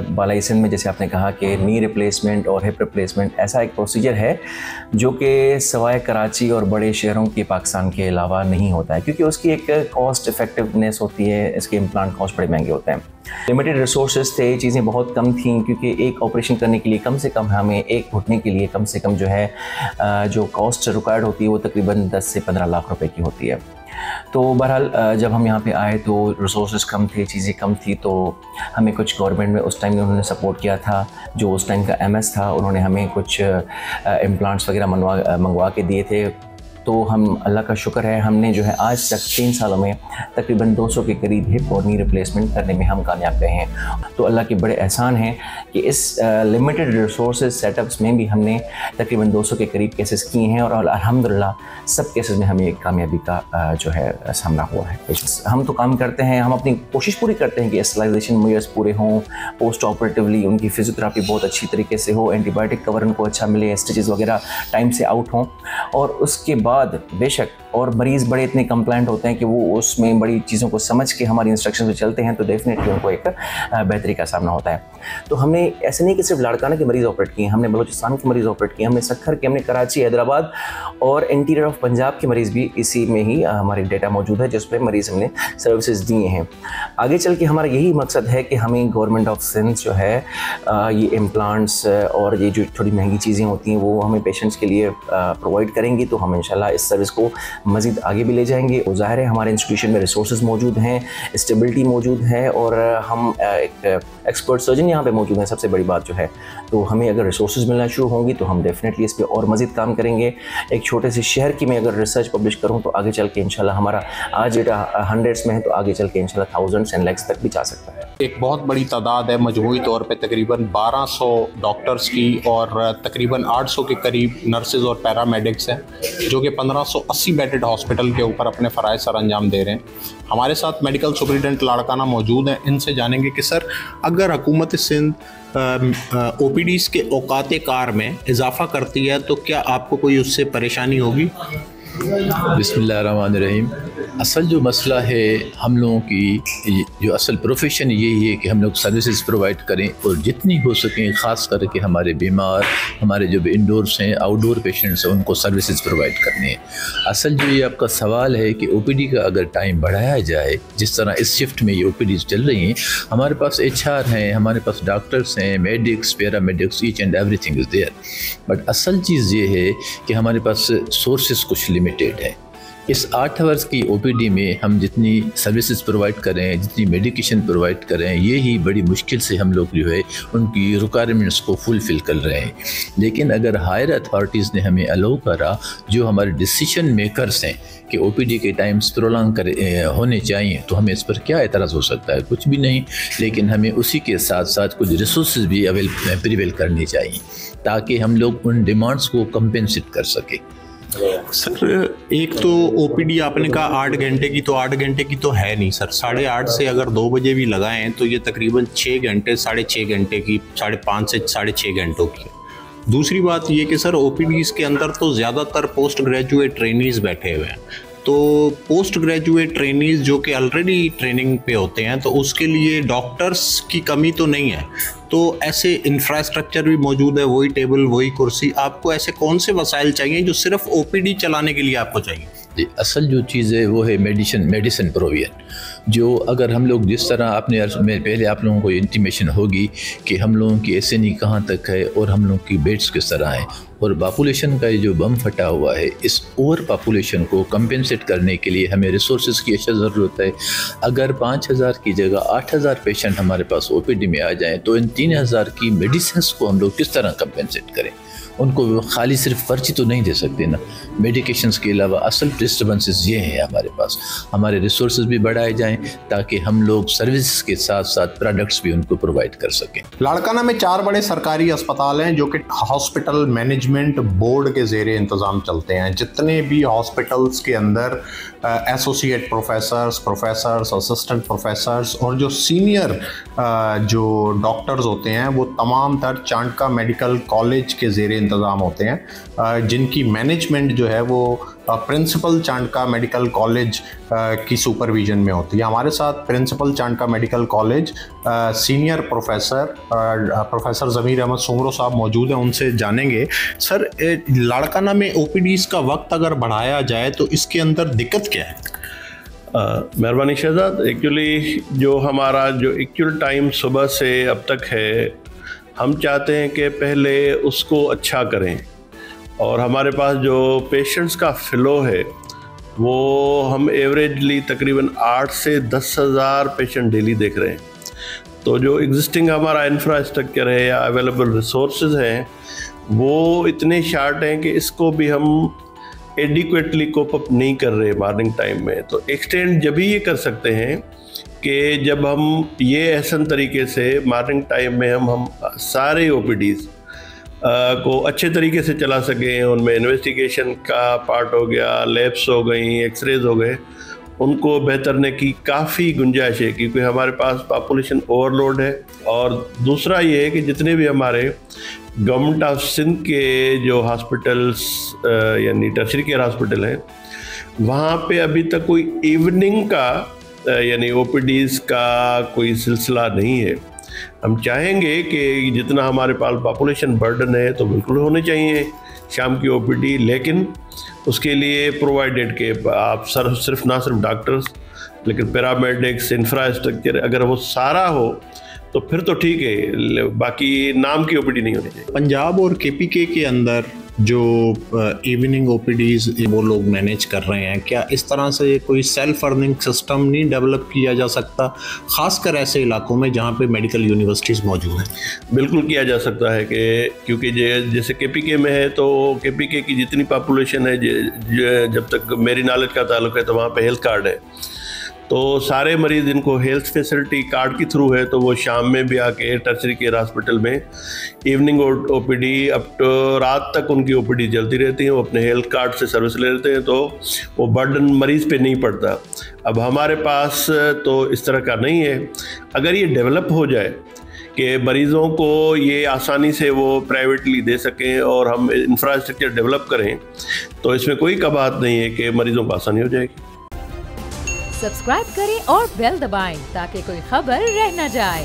बालाई सिंध में जैसे आपने कहा कि नी रिप्लेसमेंट और हिप रिप्लेसमेंट ऐसा एक प्रोसीजर है जो कि सवाए कराची और बड़े शहरों के पाकिस्तान के अलावा नहीं होता है, क्योंकि उसकी एक कॉस्ट इफेक्टिवनेस होती है। इसके इम्प्लांट कॉस्ट बड़े महंगे होते हैं। लिमिटेड रिसोर्सेज थे, चीज़ें बहुत कम थीं, क्योंकि एक ऑपरेशन करने के लिए कम से कम हमें एक घुटने के लिए कम से कम जो है जो कॉस्ट रिक्वायर्ड होती है वो तकरीबन 10 से 15 लाख रुपए की होती है। तो बहरहाल जब हम यहाँ पे आए तो रिसोर्सेज कम थे, चीज़ें कम थी, तो हमें कुछ गवर्नमेंट में उस टाइम में उन्होंने सपोर्ट किया था। जो उस टाइम का एमएस था, उन्होंने हमें कुछ इम्प्लांट्स वगैरह मंगवा के दिए थे। तो हम अल्लाह का शुक्र है, हमने जो है आज तक 3 सालों में तकरीबन 200 के करीब हिप और नी रिप्लेसमेंट करने में हम कामयाब रहे हैं। तो अल्लाह के बड़े एहसान हैं कि इस लिमिटेड रिसोर्सेज सेटअप्स में भी हमने तकरीबन 200 के करीब केसेस किए हैं और अल्हम्दुलिल्लाह सब केसेस में हमें एक कामयाबी का जो है सामना हुआ है। हम तो काम करते हैं, हम अपनी कोशिश पूरी करते हैं कि स्टरलाइजेशन मेजर्स पूरे हों, पोस्ट ऑपरेटिवली उनकी फिजियोथेरेपी बहुत अच्छी तरीके से हो, एंटीबायोटिक कवर उनको अच्छा मिले, स्टिचेस वगैरह टाइम से आउट हों। और उसके बाद बेशक और मरीज़ बड़े इतने कंप्लेंट होते हैं कि वो उसमें बड़ी चीज़ों को समझ के हमारी इंस्ट्रक्शन पे चलते हैं, तो डेफिनेटली उनको एक बेहतरी का सामना होता है। तो हमने ऐसे नहीं कि सिर्फ लाड़काना के मरीज़ ऑपरेट किए, हमने बलूचिस्तान के मरीज़ ऑपरेट किए, हमने सखर के, हमने कराची, हैदराबाद और इंटीरियर ऑफ पंजाब के मरीज़ भी इसी में ही हमारे डेटा मौजूद है जिस पर मरीज़ हमने सर्विसेज दिए हैं। आगे चल के हमारा यही मकसद है कि हमें गवर्नमेंट ऑफ सिंध जो है ये इम्प्लांट्स और ये जो थोड़ी महंगी चीज़ें होती हैं वो हमें पेशेंट्स के लिए प्रोवाइड करेंगी, तो हम इंशाल्लाह इस सर्विस को मज़ीद आगे भी ले जाएंगे। और ज़ाहिर है हमारे इंस्टीट्यूशन में रिसोर्सेज मौजूद हैं, स्टेबिलिटी मौजूद है और हम एक एक्सपर्ट सर्जन यहाँ पे मौजूद हैं, सबसे बड़ी बात जो है। तो हमें अगर रिसोर्सेज मिलना शुरू होंगी तो हम डेफिनेटली इस पर और मज़ीद काम करेंगे। एक छोटे से शहर की मैं अगर रिसर्च पब्लिश करूँ तो आगे चल के इंशाल्लाह हमारा आज डेटा हंड्रेड्स में है, तो आगे चल के इंशाल्लाह थाउजेंड्स एंड लैक्स तक भी जा सकता है। एक बहुत बड़ी तादाद है, मजमूई तौर पे तकरीबन 1200 डॉक्टर्स की और तकरीबन 800 के करीब नर्सेज और पैरामेडिक्स हैं जो कि 1580 बेडेड हॉस्पिटल के ऊपर अपने फ़राइज़ सर अंजाम दे रहे हैं। हमारे साथ मेडिकल सुपरिटेंडेंट लाड़काना मौजूद हैं। इनसे जानेंगे कि सर अगर हुकूमत सिंध OPDs के औकात कार में इजाफा करती है तो क्या आपको कोई उससे परेशानी होगी? बिस्मिल्लाहिर्रहमानिर्रहीम। असल जो मसला है हम लोगों की जो असल प्रोफेशन यही है कि हम लोग सर्विसेज प्रोवाइड करें और जितनी हो सकें, ख़ास करके हमारे बीमार, हमारे जो इंडोर्स हैं, आउटडोर पेशेंट्स हैं, उनको सर्विसेज प्रोवाइड करनी है। असल जो ये आपका सवाल है कि OPD का अगर टाइम बढ़ाया जाए, जिस तरह इस शिफ्ट में ये OPDs चल रही हैं, हमारे पास HR हैं, हमारे पास डॉक्टर्स हैं, medics, paramedics, each and everything is there. But असल चीज़ ये है कि हमारे पास सोर्सेज कुछ लिमिटेड है। इस 8 आवर्स की OPD में हम जितनी सर्विसेज प्रोवाइड करें, जितनी मेडिकेशन प्रोवाइड करें, ये ही बड़ी मुश्किल से हम लोग जो है उनकी रिक्वायरमेंट्स को फुलफ़िल कर रहे हैं। लेकिन अगर हायर अथॉरिटीज़ ने हमें अलाउ करा, जो हमारे डिसीजन मेकर्स हैं कि OPD के टाइम्स प्रोलॉन्ग होने चाहिए, तो हमें इस पर क्या एतराज़ हो सकता है? कुछ भी नहीं। लेकिन हमें उसी के साथ साथ कुछ रिसोर्सेज भी प्रिवेल करनी चाहिए ताकि हम लोग उन डिमांड्स को कंपेंसेट कर सकें। सर एक तो OPD आपने कहा 8 घंटे की, तो 8 घंटे की तो है नहीं सर। 8:30 से अगर 2 बजे भी लगाएं तो ये तकरीबन 6 घंटे, 6.5 घंटे की, 5.5 से 6.5 घंटों की। दूसरी बात ये कि सर OPDs के अंदर तो ज़्यादातर पोस्ट ग्रेजुएट ट्रेनीज़ बैठे हुए हैं, तो पोस्ट ग्रेजुएट ट्रेनीज़ जो कि ऑलरेडी ट्रेनिंग पे होते हैं, तो उसके लिए डॉक्टर्स की कमी तो नहीं है। तो ऐसे इंफ्रास्ट्रक्चर भी मौजूद है, वही टेबल, वही कुर्सी। आपको ऐसे कौन से वसाइल चाहिए जो सिर्फ OPD चलाने के लिए आपको चाहिए? जी, असल जो चीज़ है वो है मेडिसिन प्रोविजन। जो अगर हम लोग जिस तरह आपने पहले आप लोगों को इंटीमेशन होगी कि हम लोगों की SNE कहाँ तक है और हम लोगों की बेड्स किस तरह हैं, और पॉपुलेशन का ये जो बम फटा हुआ है, इस ओवर पॉपुलेशन को कंपेंसेट करने के लिए हमें रिसोर्सेज की अच्छा ज़रूरत है। अगर 5000 की जगह 8000 पेशेंट हमारे पास OPD में आ जाएँ तो इन 3000 की मेडिसिन को हम लोग किस तरह कंपेंसेट करें? उनको खाली सिर्फ पर्ची तो नहीं दे सकते ना, मेडिकेशंस के अलावा असल डिस्टर्बेंसेस ये हैं हमारे पास। हमारे रिसोर्सेज भी बढ़ाए जाएं ताकि हम लोग सर्विस के साथ साथ प्रोडक्ट्स भी उनको प्रोवाइड कर सकें। लाड़काना में 4 बड़े सरकारी अस्पताल हैं जो कि हॉस्पिटल मैनेजमेंट बोर्ड के ज़ेरे इंतज़ाम चलते हैं। जितने भी हॉस्पिटल्स के अंदर एसोसिएट प्रोफेसर्स, असिस्टेंट प्रोफेसर्स और जो सीनियर जो डॉक्टर्स होते हैं वो तमाम तर चांडका मेडिकल कॉलेज के ज़ेरे इंतज़ाम होते हैं, जिनकी मैनेजमेंट जो है वो प्रिंसिपल चांडका मेडिकल कॉलेज की सुपरविजन में होती है। हमारे साथ principal Chandka medical college senior professor Zameer Ahmed Soomro sahib मौजूद हैं, उनसे जानेंगे। सर, लाड़काना में ओपीडीज़ का वक्त अगर बढ़ाया जाए तो इसके अंदर दिक्कत क्या है? मेहरबानी शहजाद, एक्चुअली जो हमारा जो एक्चुअल टाइम सुबह से अब तक है, हम चाहते हैं कि पहले उसको अच्छा करें, और हमारे पास जो पेशेंट्स का फ़्लो है वो हम एवरेजली तकरीबन 8 से 10,000 पेशेंट डेली देख रहे हैं। तो जो एग्जिस्टिंग हमारा इंफ्रास्ट्रक्चर है या अवेलेबल रिसोर्सेज हैं वो इतने शार्ट हैं कि इसको भी हम एडिक्वेटली कोप अप नहीं कर रहे मॉर्निंग टाइम में। तो एक्सटेंड जब भी ये कर सकते हैं कि जब हम ये एहसन तरीके से मॉर्निंग टाइम में हम सारे ओपीडीज़ को अच्छे तरीके से चला सकें, उनमें इन्वेस्टिगेशन का पार्ट हो गया, लैब्स हो गई, एक्सरेज हो गए, उनको बेहतरने की काफ़ी गुंजाइश है, क्योंकि हमारे पास पॉपुलेशन ओवरलोड है। और दूसरा ये है कि जितने भी हमारे गवर्नमेंट ऑफ सिंध के जो हॉस्पिटल्स यानी टर्शरी केयर हॉस्पिटल हैं, वहाँ पे अभी तक कोई इवनिंग का यानी ओपीडीज़ का कोई सिलसिला नहीं है। हम चाहेंगे कि जितना हमारे पास पॉपुलेशन बर्डन है तो बिल्कुल होने चाहिए शाम की ओपीडी, लेकिन उसके लिए प्रोवाइडेड के आप सिर्फ ना सिर्फ डॉक्टर्स लेकिन पैरामेडिक्स, इंफ्रास्ट्रक्चर अगर वो सारा हो तो फिर तो ठीक है, बाकी नाम की ओपीडी नहीं होनी चाहिए। पंजाब और केपीके के अंदर जो इवनिंग ओपीडीज़ वो लोग मैनेज कर रहे हैं, क्या इस तरह से कोई सेल्फ अर्निंग सिस्टम नहीं डेवलप किया जा सकता, ख़ासकर ऐसे इलाकों में जहाँ पे मेडिकल यूनिवर्सिटीज़ मौजूद हैं? बिल्कुल किया जा सकता है कि क्योंकि जैसे केपीके में है तो केपीके की जितनी पॉपुलेशन है, जब तक मेरी नॉलेज का ताल्लुक है तो वहाँ पे हेल्थ कार्ड है, तो सारे मरीज़ इनको हेल्थ फैसिलिटी कार्ड के थ्रू है, तो वो शाम में भी आके टर्शरी केयर हॉस्पिटल में इवनिंग ओपीडी अप तो रात तक उनकी ओपीडी चलती रहती है। वो अपने हेल्थ कार्ड से सर्विस ले लेते हैं, तो वो बर्डन मरीज़ पे नहीं पड़ता। अब हमारे पास तो इस तरह का नहीं है। अगर ये डेवलप हो जाए कि मरीज़ों को ये आसानी से वो प्राइवेटली दे सकें और हम इंफ्रास्ट्रक्चर डेवलप करें, तो इसमें कोई कबात नहीं है कि मरीज़ों को आसानी हो जाएगी। सब्सक्राइब करें और बेल दबाएं ताकि कोई खबर रह न जाए।